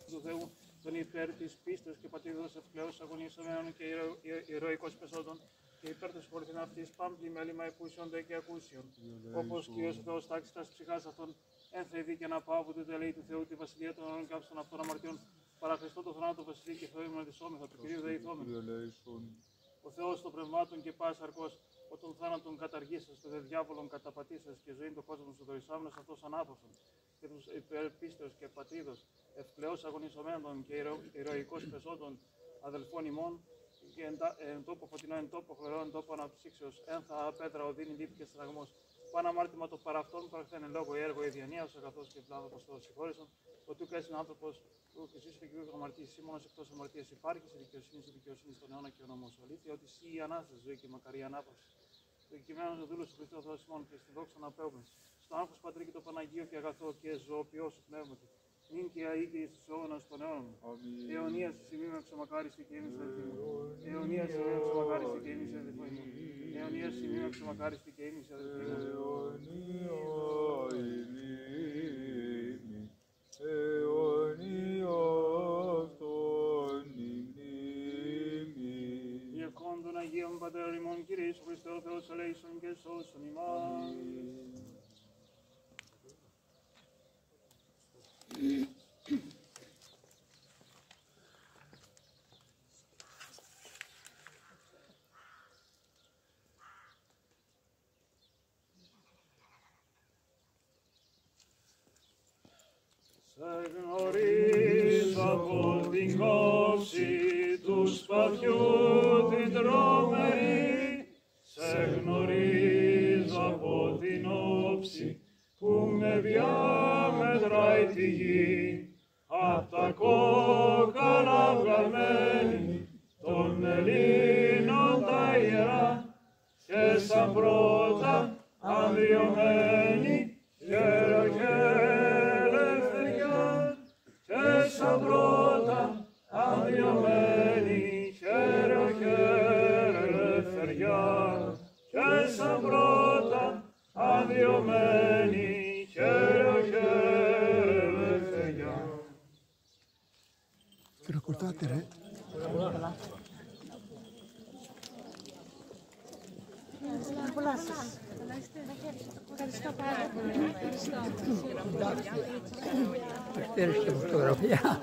Του Θεού, τον υπέρ της πίστης και πατρίδος ευκλαίος αγωνίσομενων και ηρωικός πεσόντων, και υπέρ της χωρηθήν αυτής πάμπλη μέλημα εκούσιον και ακούσιον. Όπως Κύριος ο Θεός τάξει τας ψυχάς αυτών, ένθεη και να πάω από την τελεία του Θεού τη βασιλεία των αιώνων και άψη των αυτών αμαρτιών. Παρά Χριστό το θανάτο βασιλεί και Θεό ημεναντισόμεθα, του Κυρίου δεηθόμεθα. Ο Θεός των πνευμάτων και πας αρκός, ο των θάνατων καταργήσας, των δε διάβολων καταπατήσας και ζωή των κόσμων σου δορισάμενος αυτός ανάπαυσον. Και τους υπερπίστεως και πατρίδος, ευκλαιός αγωνισομένων και ηρωικός πεσόντων αδελφών ημών, και εν τόπο φωτεινό, εν τόπο χλωρό, εν τόπο αναψύξεως, ένθα πέτρα οδύνη λύπη και στραγμός. Πάνω αμάρτημα το παραυτόν παραχθέν εν λόγω έργο η διανοίας, αγαθός και πλάνθρωπος το συγχώρησον, ο τούκα έσυν άνθρωπος που και ζήσει και κύριο αμαρτίας, ή μόνος εκτός αμαρτίας υπάρχεις, η δικαιοσύνη στον αιώνα και ο νόμος. Αλήθεια ότι εσύ η ανάσταση ζωή και μακαρή ανάπαυση. Το κειμένο ο δούλος του Χριστού Θεός ημών και στην δόξα να πέμπουν. Στο άγχος Πατρί και το Παναγίο και αγαθό και ζωοποιό σου πνεύματι. Νυν και αεί και εις τους αιώνας των αιώνων. Αιωνίας η σημείων εξομακάριστη και ήμις αδελφή μου. Αιωνίας η σημείων εξομακάριστη και ήμις αδελφή μου. Αιωνίας η σημείων εξομακάριστη και ήμις αδελφή μου. Διευκόντων Αγίων Πατέρων ημών Κύριε Ιησού Χριστέ ο Θεός ελέησον και σώσον ημάς. Σε γνωρίζω από την κόψη του σπαθιού την τρομερή, σε γνωρίζω από την όψη που με διάμετράει τη γη, απ' τα κόκαλα βγαλμένη των Ελλήνων τα ιερά, και σαν πρώτα ανδριωμένη γέρο και ελευθεριά, και σαν πρώτα ανδριωμένη γέρο και ελευθεριά, και σαν πρώτα ανδριωμένη χαίρε και ελευθεριά. Χειροκροτάτε ρε. Ευχαριστώ πάρα πολύ. Ευχαριστώ. Φωτογραφία.